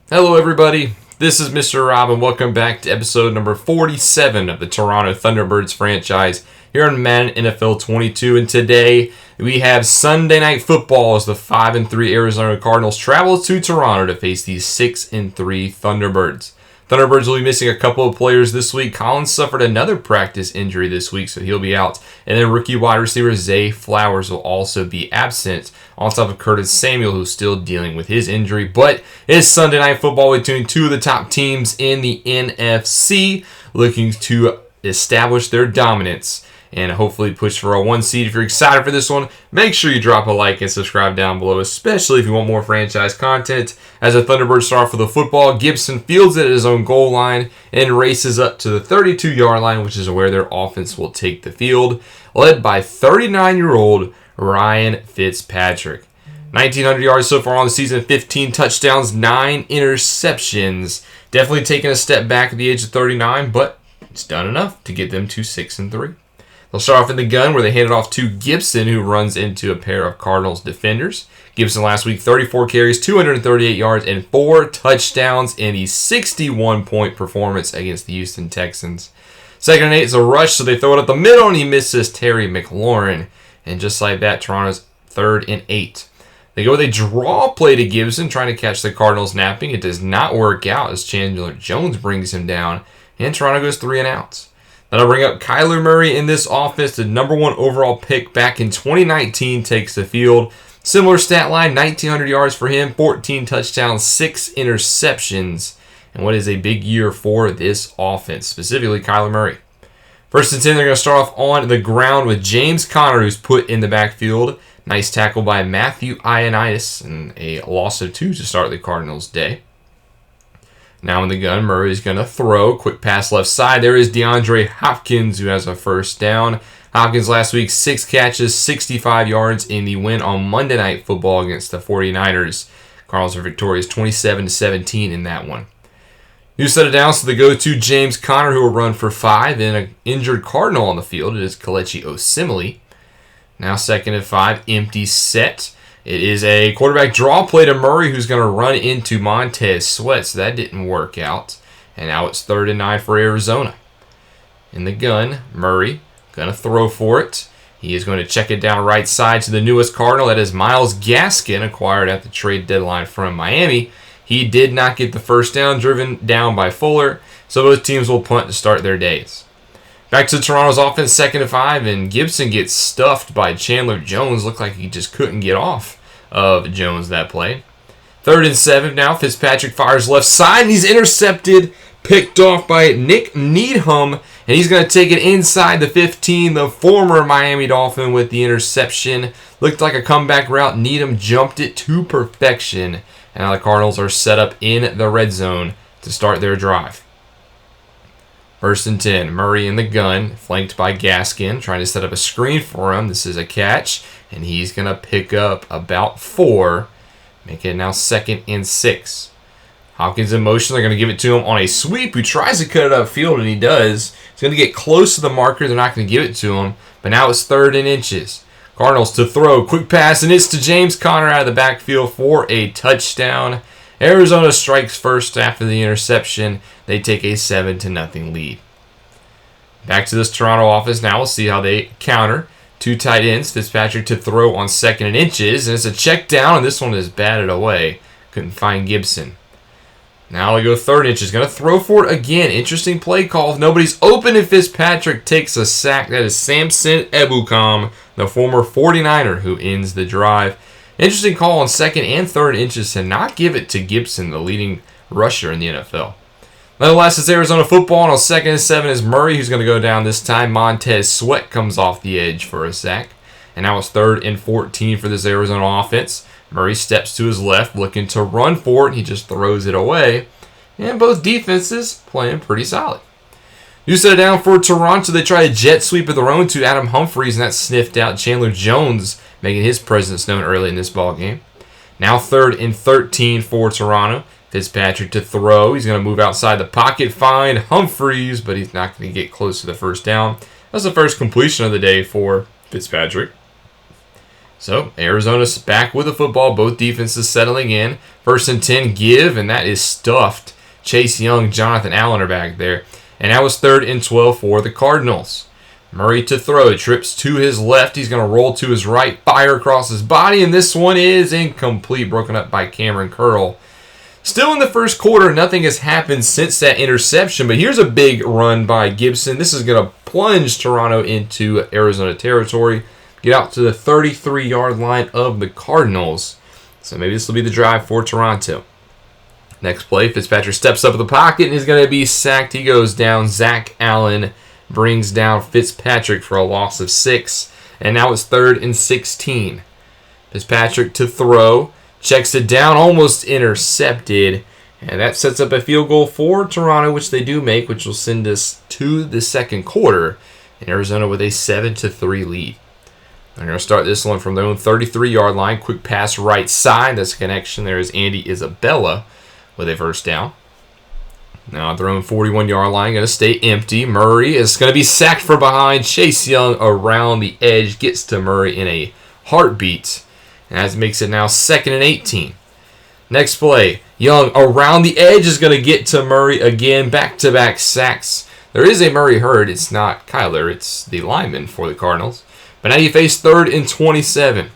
Hello everybody, this is Mr. Rob and welcome back to episode number 47 of the Toronto Thunderbirds franchise here on Madden NFL 22. And today we have Sunday Night Football as the 5-3 Arizona Cardinals travel to Toronto to face the 6-3 Thunderbirds. Thunderbirds will be missing a couple of players this week. Collins suffered another practice injury this week, so he'll be out. And then rookie wide receiver Zay Flowers will also be absent, on top of Curtis Samuel, who's still dealing with his injury. But it's Sunday Night Football between two of the top teams in the NFC, looking to establish their dominance and hopefully push for a 1 seed. If you're excited for this one, make sure you drop a like and subscribe down below, especially if you want more franchise content. As the Thunderbirds start for the football, Gibson fields it at his own goal line and races up to the 32-yard line, which is where their offense will take the field, led by 39-year-old Ryan Fitzpatrick. 1,900 yards so far on the season, 15 touchdowns, 9 interceptions. Definitely taking a step back at the age of 39, but it's done enough to get them to 6-3. They'll start off in the gun where they hand it off to Gibson, who runs into a pair of Cardinals defenders. Gibson last week, 34 carries, 238 yards, and 4 touchdowns in the 61-point performance against the Houston Texans. Second and 8 is a rush, so they throw it up the middle, and he misses Terry McLaurin. And just like that, Toronto's 3rd and 8. They go with a draw play to Gibson, trying to catch the Cardinals napping. It does not work out as Chandler Jones brings him down, and Toronto goes 3 and out. That'll bring up Kyler Murray in this offense. The number 1 overall pick back in 2019 takes the field. Similar stat line, 1,900 yards for him, 14 touchdowns, 6 interceptions. And what is a big year for this offense, specifically Kyler Murray. 1st and 10, they're going to start off on the ground with James Conner, who's put in the backfield. Nice tackle by Matthew Ioannidis, and a loss of 2 to start the Cardinals' day. Now in the gun, Murray is going to throw. Quick pass left side. There is DeAndre Hopkins, who has a first down. Hopkins last week, 6 catches, 65 yards in the win on Monday Night Football against the 49ers. Cardinals are victorious 27-17 in that one. New set of downs, so they go to James Conner, who will run for 5, and an injured Cardinal on the field. It is Kelechi Osemele. Now 2nd and 5, empty set. It is a quarterback draw play to Murray, who's going to run into Montez Sweat, so that didn't work out. And now it's 3rd and 9 for Arizona. In the gun, Murray going to throw for it. He is going to check it down right side to the newest Cardinal. That is Myles Gaskin, acquired at the trade deadline from Miami. He did not get the first down, driven down by Fuller, so both teams will punt to start their days. Back to Toronto's offense, 2nd and 5, and Gibson gets stuffed by Chandler Jones. Looked like he just couldn't get off of Jones that play. 3rd and 7 now, Fitzpatrick fires left side, and he's intercepted, picked off by Nick Needham, and he's going to take it inside the 15. The former Miami Dolphin with the interception. Looked like a comeback route. Needham jumped it to perfection, and now the Cardinals are set up in the red zone to start their drive. 1st and 10, Murray in the gun, flanked by Gaskin, trying to set up a screen for him. This is a catch, and he's going to pick up about 4, make it now 2nd and 6. Hopkins in motion, they're going to give it to him on a sweep, who tries to cut it upfield, and he does. He's going to get close to the marker, they're not going to give it to him, but now it's 3rd and inches. Cardinals to throw, quick pass, and it's to James Conner out of the backfield for a touchdown. Arizona strikes first after the interception. They take a 7-0 lead. Back to this Toronto offense. Now we'll see how they counter. 2 tight ends. Fitzpatrick to throw on 2nd and inches. And it's a check down, and this one is batted away. Couldn't find Gibson. Now we go 3rd inches. Going to throw for it again. Interesting play call. If nobody's open, and Fitzpatrick takes a sack. That is Samson Ebukam, the former 49er, who ends the drive. Interesting call on 2nd and 3rd inches to not give it to Gibson, the leading rusher in the NFL. Nonetheless, it's Arizona football, and on 2nd and 7 is Murray, who's going to go down this time. Montez Sweat comes off the edge for a sack. And now it's 3rd and 14 for this Arizona offense. Murray steps to his left, looking to run for it, and he just throws it away. And both defenses playing pretty solid. You set it down for Toronto. They try a jet sweep of their own to Adam Humphries, and that's sniffed out. Chandler Jones making his presence known early in this ballgame. Now 3rd and 13 for Toronto. Fitzpatrick to throw. He's going to move outside the pocket, find Humphries, but he's not going to get close to the first down. That's the first completion of the day for Fitzpatrick. So Arizona's back with the football. Both defenses settling in. 1st and 10 give, and that is stuffed. Chase Young, Jonathan Allen are back there. And that was 3rd and 12 for the Cardinals. Murray to throw. Trips to his left. He's going to roll to his right. Fire across his body. And this one is incomplete. Broken up by Cameron Curl. Still in the first quarter. Nothing has happened since that interception. But here's a big run by Gibson. This is going to plunge Toronto into Arizona territory. Get out to the 33-yard line of the Cardinals. So maybe this will be the drive for Toronto. Next play, Fitzpatrick steps up in the pocket and he's going to be sacked. He goes down. Zach Allen brings down Fitzpatrick for a loss of 6. And now it's 3rd and 16. Fitzpatrick to throw. Checks it down. Almost intercepted. And that sets up a field goal for Toronto, which they do make, which will send us to the second quarter. And Arizona with a 7-3 lead. They're going to start this one from their own 33-yard line. Quick pass right side. That's a connection. There is Andy Isabella with a first down. Now at their own 41-yard line, going to stay empty. Murray is going to be sacked from behind. Chase Young around the edge, gets to Murray in a heartbeat. And that makes it now 2nd and 18. Next play, Young around the edge is going to get to Murray again. Back-to-back sacks. There is a Murray herd. It's not Kyler. It's the lineman for the Cardinals. But now you face 3rd and 27.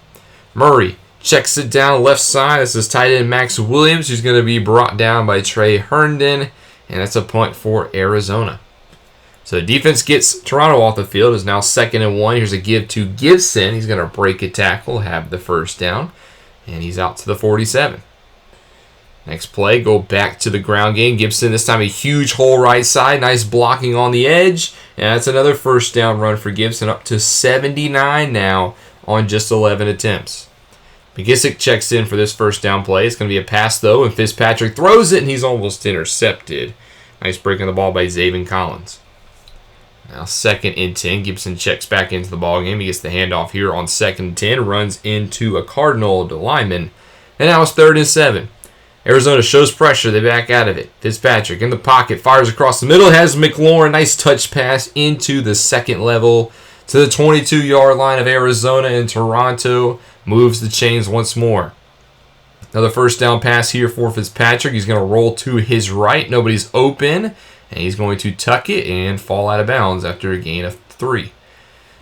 Murray checks it down left side. This is tight end Max Williams, who's going to be brought down by Trey Herndon. And that's a punt for Arizona. So the defense gets Toronto off the field. It's now 2nd and 1. Here's a give to Gibson. He's going to break a tackle, have the first down. And he's out to the 47. Next play, go back to the ground game. Gibson, this time a huge hole right side. Nice blocking on the edge. And that's another first down run for Gibson, up to 79 now on just 11 attempts. McGissick checks in for this first down play. It's going to be a pass, though, and Fitzpatrick throws it, and he's almost intercepted. Nice breaking the ball by Zaven Collins. Now 2nd and 10. Gibson checks back into the ball game. He gets the handoff here on 2nd and 10. Runs into a Cardinal lineman. And now it's 3rd and 7. Arizona shows pressure. They back out of it. Fitzpatrick in the pocket. Fires across the middle. Has McLaurin. Nice touch pass into the second level to the 22-yard line of Arizona, and Toronto moves the chains once more. Another first down pass here for Fitzpatrick. He's going to roll to his right. Nobody's open. And he's going to tuck it and fall out of bounds after a gain of 3.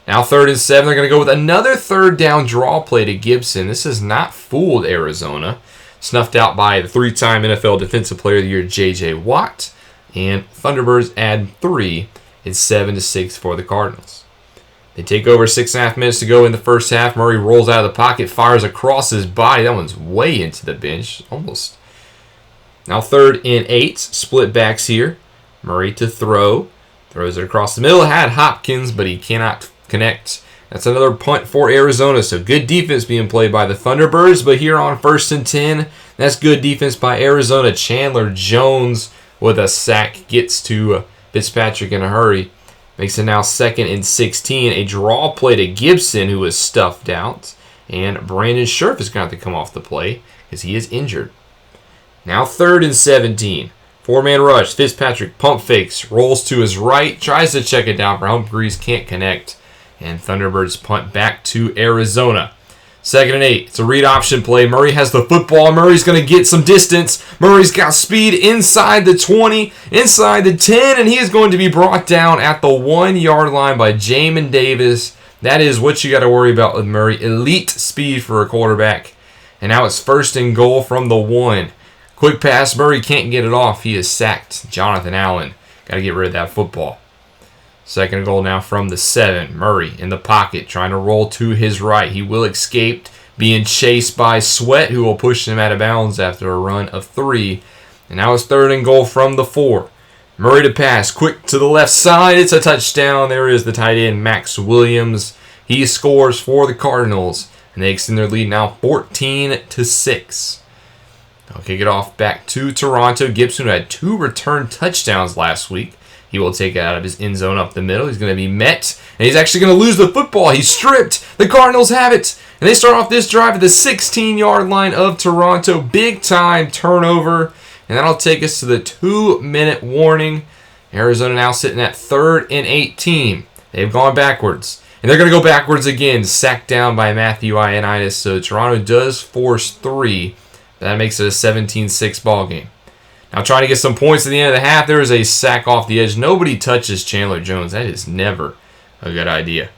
Now 3rd and 7. They're going to go with another 3rd down draw play to Gibson. This has not fooled Arizona. Snuffed out by the 3-time NFL Defensive Player of the Year, J.J. Watt. And Thunderbirds add 3. It's 7-6 for the Cardinals. They take over 6.5 minutes to go in the first half. Murray rolls out of the pocket, fires across his body. That one's way into the bench, almost. Now 3rd and 8, split backs here. Murray to throw. Throws it across the middle. Had Hopkins, but he cannot connect. That's another punt for Arizona. So good defense being played by the Thunderbirds. But here on 1st and 10, that's good defense by Arizona. Chandler Jones with a sack gets to Fitzpatrick in a hurry. Makes it now 2nd and 16. A draw play to Gibson, who was stuffed out. And Brandon Scherf is going to have to come off the play because he is injured. Now 3rd and 17. 4-man rush. Fitzpatrick pump fakes. Rolls to his right. Tries to check it down for Humphries. Can't connect. And Thunderbirds punt back to Arizona. 2nd and 8. It's a read option play. Murray has the football. Murray's going to get some distance. Murray's got speed inside the 20, inside the 10, and he is going to be brought down at the 1-yard line by Jamin Davis. That is what you got to worry about with Murray. Elite speed for a quarterback. And now it's 1st and goal from the 1. Quick pass. Murray can't get it off. He is sacked. Jonathan Allen. Got to get rid of that football. 2nd and goal now from the 7. Murray in the pocket, trying to roll to his right. He will escape, being chased by Sweat, who will push him out of bounds after a run of 3. And now it's 3rd and goal from the 4. Murray to pass, quick to the left side. It's a touchdown. There is the tight end, Max Williams. He scores for the Cardinals, and they extend their lead now 14-6. They'll kick it off back to Toronto. Gibson, who had 2 return touchdowns last week. He will take it out of his end zone up the middle. He's going to be met, and he's actually going to lose the football. He's stripped. The Cardinals have it, and they start off this drive at the 16-yard line of Toronto. Big-time turnover, and that'll take us to the 2-minute warning. Arizona now sitting at 3rd and 18. They've gone backwards. And they're going to go backwards again, sacked down by Matthew Ioannidis. So Toronto does force 3. That makes it a 17-6 ball game. Now trying to get some points at the end of the half, there is a sack off the edge. Nobody touches Chandler Jones. That is never a good idea.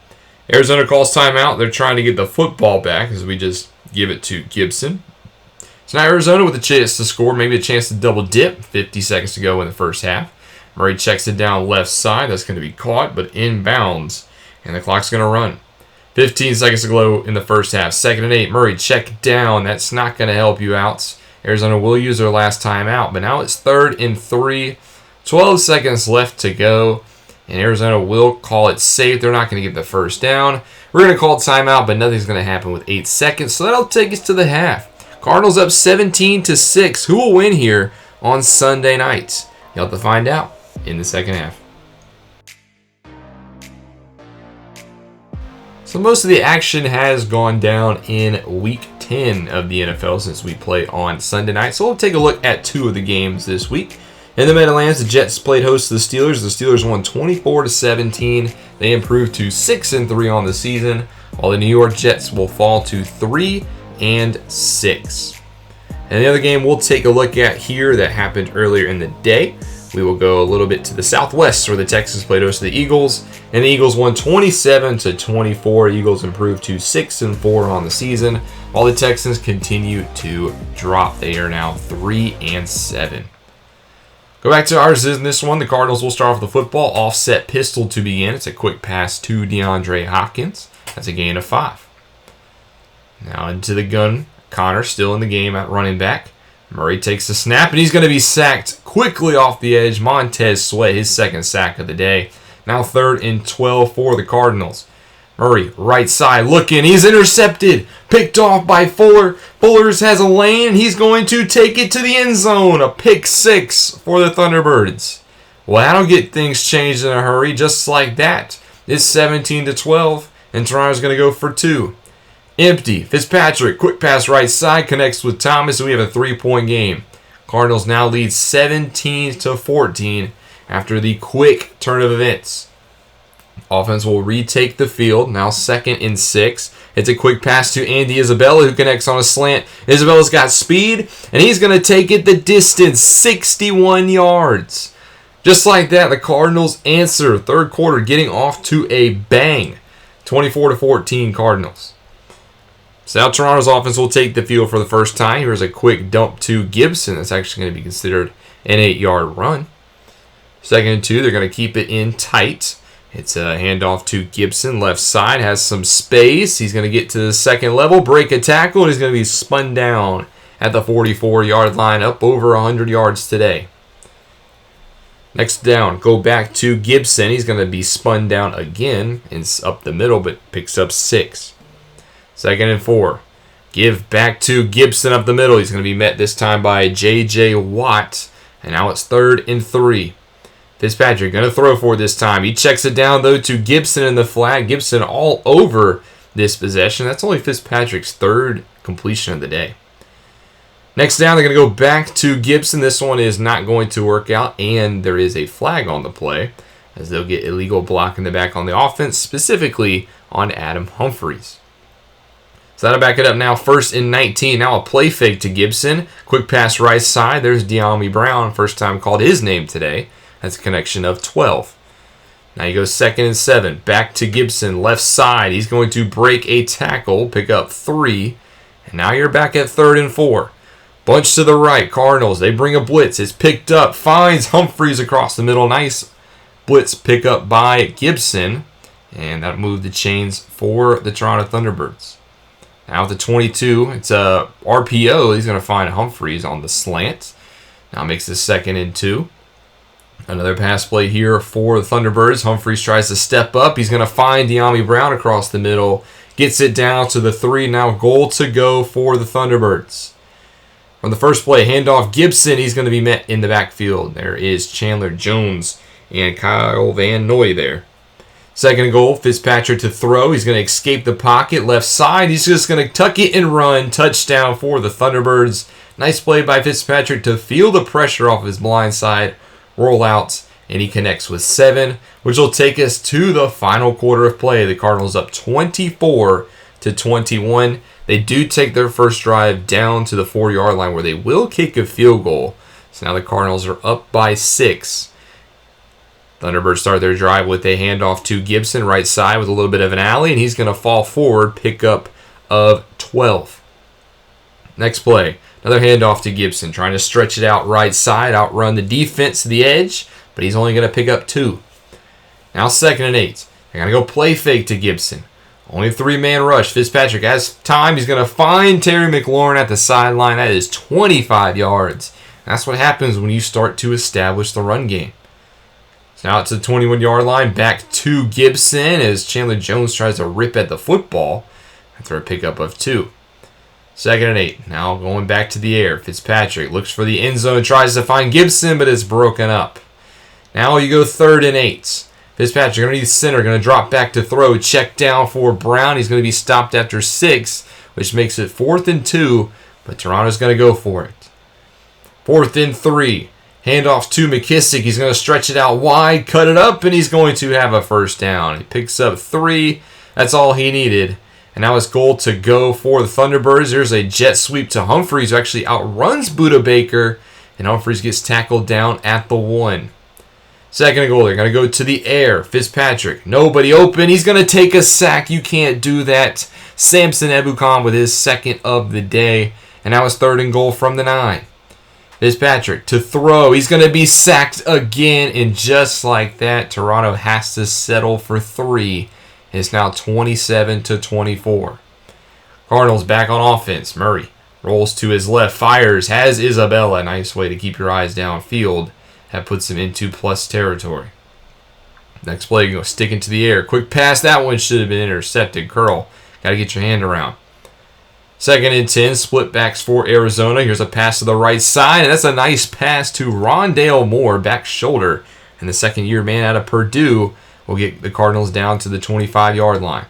Arizona calls timeout. They're trying to get the football back as we just give it to Gibson. So now Arizona with a chance to score, maybe a chance to double dip. 50 seconds to go in the first half. Murray checks it down left side. That's going to be caught, but inbounds. And the clock's going to run. 15 seconds to go in the first half. 2nd and 8. Murray check down. That's not going to help you out. Arizona will use their last timeout, but now it's 3rd and 3. 12 seconds left to go. And Arizona will call it safe. They're not going to get the first down. We're going to call timeout, but nothing's going to happen with 8 seconds. So that'll take us to the half. Cardinals up 17-6. Who will win here on Sunday night? You'll have to find out in the second half. So most of the action has gone down in Week 10 of the NFL since we play on Sunday night. So we'll take a look at 2 of the games this week. In the Meadowlands, the Jets played host to the Steelers. The Steelers won 24-17. They improved to 6-3 on the season, while the New York Jets will fall to 3-6. And the other game we'll take a look at here that happened earlier in the day. We will go a little bit to the Southwest where the Texans played host to the Eagles. And the Eagles won 27-24. Eagles improved to 6-4 on the season, while the Texans continue to drop. They are now 3-7. Go back to ours in this one. The Cardinals will start off the football. Offset pistol to begin. It's a quick pass to DeAndre Hopkins. That's a gain of 5. Now into the gun. Connor still in the game at running back. Murray takes the snap, and he's going to be sacked quickly off the edge. Montez Sweat, his 2nd sack of the day. Now 3rd and 12 for the Cardinals. Murray, right side, looking. He's intercepted. Picked off by Fuller. Fuller has a lane, and he's going to take it to the end zone. A pick 6 for the Thunderbirds. Well, that'll get things changed in a hurry, just like that. It's 17-12, and Toronto's going to go for 2. Empty. Fitzpatrick, quick pass right side, connects with Thomas, and we have a 3-point game. Cardinals now lead 17-14 after the quick turn of events. Offense will retake the field, now 2nd and 6. It's a quick pass to Andy Isabella, who connects on a slant. Isabella's got speed, and he's going to take it the distance, 61 yards. Just like that, the Cardinals answer. 3rd quarter getting off to a bang. 24-14 Cardinals. South Toronto's offense will take the field for the first time. Here's a quick dump to Gibson. That's actually going to be considered an 8-yard run. 2nd and 2, they're going to keep it in tight. It's a handoff to Gibson. Left side has some space. He's going to get to the 2nd level, break a tackle, and he's going to be spun down at the 44-yard line, up over 100 yards today. Next down, go back to Gibson. He's going to be spun down again and up the middle, but picks up 6. 2nd and 4. Give back to Gibson up the middle. He's going to be met this time by J.J. Watt. And now it's 3rd and 3. Fitzpatrick going to throw for it this time. He checks it down, though, to Gibson in the flat. Gibson all over this possession. That's only Fitzpatrick's 3rd completion of the day. Next down, they're going to go back to Gibson. This one is not going to work out, and there is a flag on the play, as they'll get illegal blocking the back on the offense, specifically on Adam Humphries. So that'll back it up now. 1st and 19. Now a play fake to Gibson. Quick pass right side. There's De'Ami Brown. First time called his name today. That's a connection of 12. Now you go 2nd and 7. Back to Gibson. Left side. He's going to break a tackle. Pick up 3. And now you're back at 3rd and 4. Bunch to the right. Cardinals. They bring a blitz. It's picked up. Finds Humphries across the middle. Nice blitz pick up by Gibson. And that'll move the chains for the Toronto Thunderbirds. Now with the 22, it's a RPO. He's going to find Humphries on the slant. Now makes the 2nd and 2. Another pass play here for the Thunderbirds. Humphries tries to step up. He's going to find De'Ami Brown across the middle. Gets it down to the 3. Now goal to go for the Thunderbirds. From the first play, handoff Gibson. He's going to be met in the backfield. There is Chandler Jones and Kyle Van Noy there. 2nd and goal, Fitzpatrick to throw. He's going to escape the pocket. Left side, he's just going to tuck it and run. Touchdown for the Thunderbirds. Nice play by Fitzpatrick to feel the pressure off his blind side, roll out, and he connects with 7, which will take us to the final quarter of play. The Cardinals up 24-21. They do take their first drive down to the 4-yard line where they will kick a field goal. So now the Cardinals are up by 6. Thunderbirds start their drive with a handoff to Gibson, right side with a little bit of an alley, and he's going to fall forward, pickup of 12. Next play, another handoff to Gibson, trying to stretch it out right side, outrun the defense to the edge, but he's only going to pick up 2. Now 2nd and 8. They're going to go play fake to Gibson. Only 3-man rush. Fitzpatrick has time. He's going to find Terry McLaurin at the sideline. That is 25 yards. That's what happens when you start to establish the run game. So now it's the 21-yard line. Back to Gibson as Chandler Jones tries to rip at the football after a pickup of 2. 2nd and 8. Now going back to the air. Fitzpatrick looks for the end zone, tries to find Gibson, but it's broken up. Now you go 3rd and 8. Fitzpatrick underneath center, going to drop back to throw. Check down for Brown. He's going to be stopped after 6, which makes it 4th and 2, but Toronto's going to go for it. 4th and 3. Handoff to McKissick. He's going to stretch it out wide, cut it up, and he's going to have a first down. He picks up 3. That's all he needed. And now it's goal to go for the Thunderbirds. There's a jet sweep to Humphries, who actually outruns Buda Baker, and Humphries gets tackled down at the 1. 2nd and goal. They're going to go to the air. Fitzpatrick, nobody open. He's going to take a sack. You can't do that. Samson Ebukam with his 2nd of the day. And now it's 3rd and goal from the 9. Fitzpatrick to throw. He's going to be sacked again. And just like that, Toronto has to settle for 3. It's now 27-24. Cardinals back on offense. Murray rolls to his left. Fires. Has Isabella. Nice way to keep your eyes downfield. That puts him into plus territory. Next play, you go sticking to the air. Quick pass. That one should have been intercepted. Curl. Got to get your hand around. 2nd and 10. Split backs for Arizona. Here's a pass to the right side. And that's a nice pass to Rondale Moore. Back shoulder. And the second-year man out of Purdue will get the Cardinals down to the 25-yard line.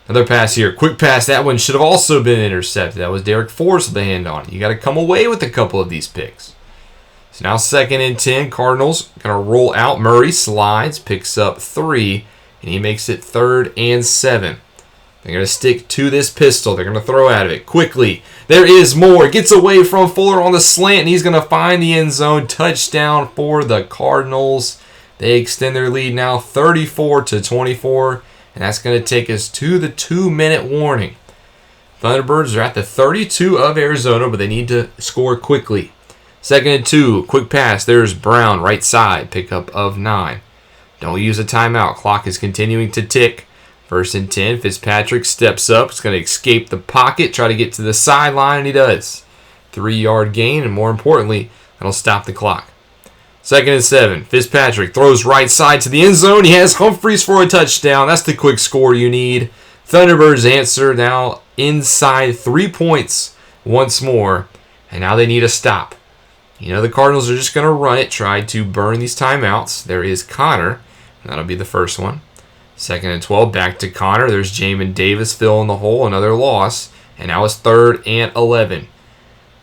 Another pass here. Quick pass. That one should have also been intercepted. That was Derek Forrest with the hand on it. You got to come away with a couple of these picks. So now 2nd and 10. Cardinals going to roll out. Murray slides, picks up 3, and he makes it 3rd and 7. They're going to stick to this pistol. They're going to throw out of it quickly. There is more. Gets away from Fuller on the slant, and he's going to find the end zone. Touchdown for the Cardinals. They extend their lead now 34-24, and that's going to take us to the 2-minute warning. Thunderbirds are at the 32 of Arizona, but they need to score quickly. 2nd and 2, quick pass. There's Brown, right side, pickup of 9. Don't use a timeout. Clock is continuing to tick. 1st and 10, Fitzpatrick steps up. He's going to escape the pocket, try to get to the sideline, and he does. 3-yard gain, and more importantly, that'll stop the clock. 2nd and 7, Fitzpatrick throws right side to the end zone. He has Humphries for a touchdown. That's the quick score you need. Thunderbirds answer now inside 3 points once more, and now they need a stop. You know the Cardinals are just going to run it, try to burn these timeouts. There is Connor. That'll be the first one. 2nd and 12, back to Connor. There's Jamin Davis filling the hole, another loss. And now it's 3rd and 11.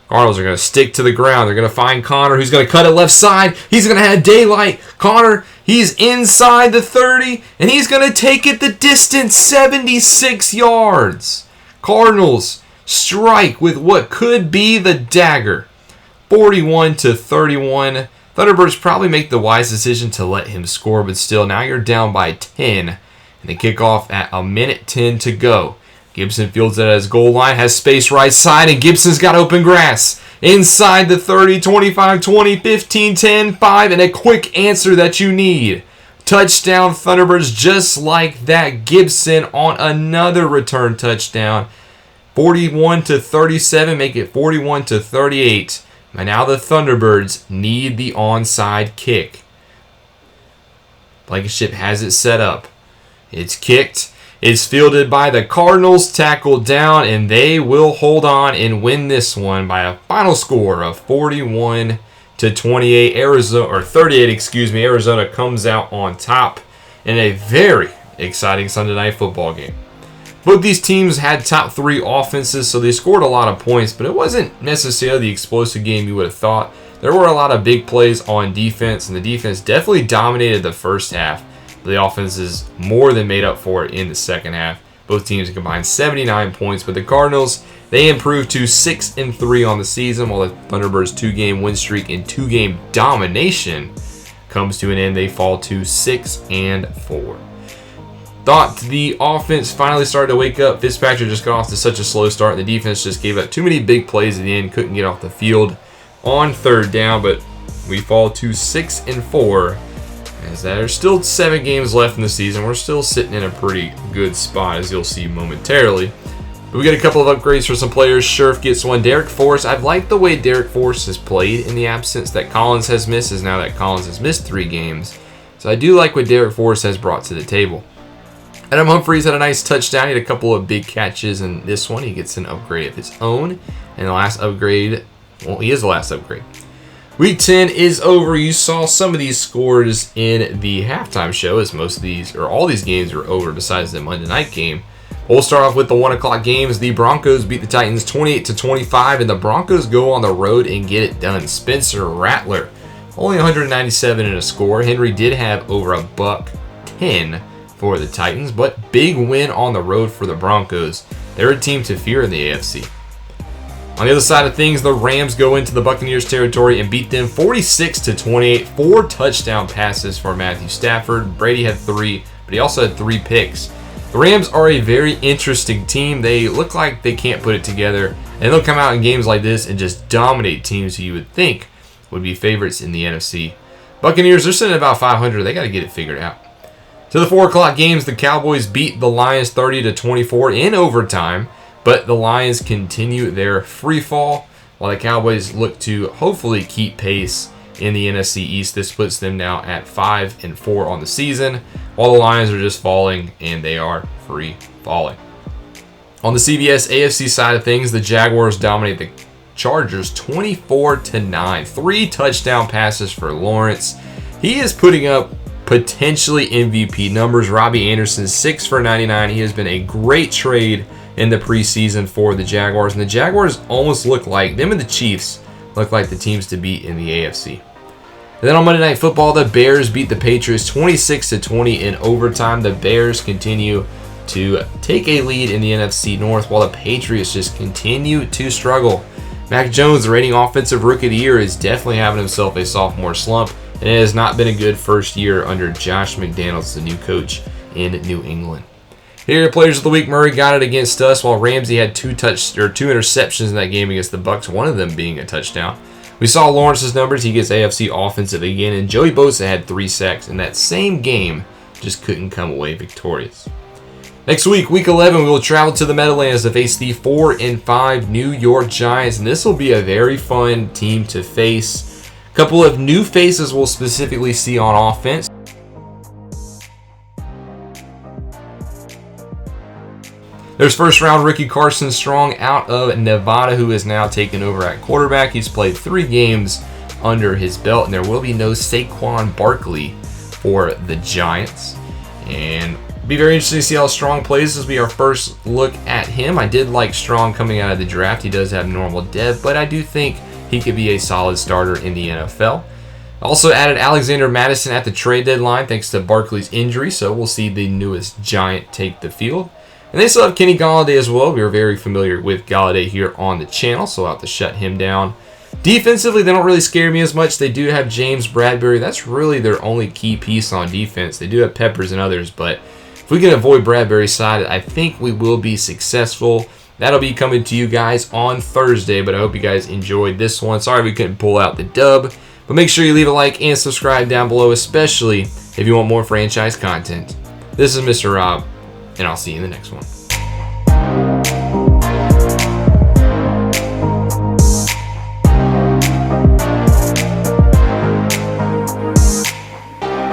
Cardinals are going to stick to the ground. They're going to find Connor, who's going to cut it left side. He's going to have daylight. Connor, he's inside the 30, and he's going to take it the distance, 76 yards. Cardinals strike with what could be the dagger. 41-31. Thunderbirds probably make the wise decision to let him score, but still, now you're down by 10. And they kick off at 1:10 to go. Gibson fields it at his goal line, has space right side, and Gibson's got open grass. Inside the 30, 25, 20, 15, 10, 5, and a quick answer that you need. Touchdown Thunderbirds just like that. Gibson on another return touchdown. 41-37, make it 41-38. And now the Thunderbirds need the onside kick. Blankenship has it set up. It's kicked. It's fielded by the Cardinals, tackled down, and they will hold on and win this one by a final score of 41-28. Arizona, or 38, excuse me. Arizona comes out on top in a very exciting Sunday night football game. Both these teams had top 3 offenses, so they scored a lot of points, but it wasn't necessarily the explosive game you would have thought. there were a lot of big plays on defense, and the defense definitely dominated the first half. The offense is more than made up for it in the second half. Both teams combined 79 points, but the Cardinals, they improved to 6-3 on the season, while the Thunderbirds' 2-game win streak and 2-game domination comes to an end. They fall to 6-4. Thought the offense finally started to wake up. Fitzpatrick just got off to such a slow start. The defense just gave up too many big plays at the end, couldn't get off the field on third down, but we fall to 6-4. As there's still 7 games left in the season, we're still sitting in a pretty good spot, as you'll see momentarily. But we got a couple of upgrades for some players. Scherf gets one. Derek Forrest, I've liked the way Derek Forrest has played in the absence that Collins has missed, as now that Collins has missed 3 games. So I do like what Derek Forrest has brought to the table. Adam Humphries had a nice touchdown. He had a couple of big catches in this one. He gets an upgrade of his own. And the last upgrade, well, he is the last upgrade. Week 10 is over. You saw some of these scores in the halftime show, as most of these, or all these games are over besides the Monday night game. We'll start off with the 1 o'clock games. The Broncos beat the Titans 28-25, and the Broncos go on the road and get it done. Spencer Rattler, only 197 in a score. Henry did have over $110 for the Titans, but big win on the road for the Broncos. They're a team to fear in the AFC. On the other side of things, the Rams go into the Buccaneers territory and beat them 46-28. 4 touchdown passes for Matthew Stafford. Brady had 3, but he also had 3 picks. The Rams are a very interesting team. They look like they can't put it together, and they'll come out in games like this and just dominate teams who you would think would be favorites in the NFC. Buccaneers, they're sitting at about 500. They got to get it figured out. To the 4 o'clock games, the Cowboys beat the Lions 30-24 in overtime. But the Lions continue their free fall, while the Cowboys look to hopefully keep pace in the NFC East. This puts them now at 5-4 on the season, while the Lions are just falling, and they are free falling. On the CBS AFC side of things, the Jaguars dominate the Chargers 24-9. 3 touchdown passes for Lawrence. He is putting up potentially MVP numbers. Robbie Anderson, 6 for 99. He has been a great trade in the preseason for the Jaguars, and the Jaguars almost look like them, and the Chiefs look like the teams to beat in the AFC. And then on Monday Night Football, the Bears beat the Patriots 26-20 in overtime. The Bears continue to take a lead in the NFC North, while the Patriots just continue to struggle. Mac Jones, the reigning offensive rookie of the year, is definitely having himself a sophomore slump, and it has not been a good first year under Josh McDaniels, the new coach in New England. Here are the players of the week. Murray got it against us, while Ramsey had 2 interceptions in that game against the Bucs, one of them being a touchdown. We saw Lawrence's numbers. He gets AFC offensive again, and Joey Bosa had 3 sacks in that same game, just couldn't come away victorious. Next week, week 11, we will travel to the Meadowlands to face the 4-5 New York Giants, and this will be a very fun team to face. A couple of new faces we'll specifically see on offense. There's first-round rookie Carson Strong out of Nevada, who is now taken over at quarterback. He's played 3 games under his belt, and there will be no Saquon Barkley for the Giants. And it'll be very interesting to see how Strong plays. This will be our first look at him. I did like Strong coming out of the draft. He does have normal depth, but I do think he could be a solid starter in the NFL. Also added Alexander Madison at the trade deadline thanks to Barkley's injury, so we'll see the newest Giant take the field. And they still have Kenny Golladay as well. We are very familiar with Golladay here on the channel, so I'll have to shut him down. Defensively, they don't really scare me as much. They do have James Bradbury. That's really their only key piece on defense. They do have Peppers and others, but if we can avoid Bradbury's side, I think we will be successful. That'll be coming to you guys on Thursday, but I hope you guys enjoyed this one. Sorry we couldn't pull out the dub, but make sure you leave a like and subscribe down below, especially if you want more franchise content. This is Mr. Rob, and I'll see you in the next one.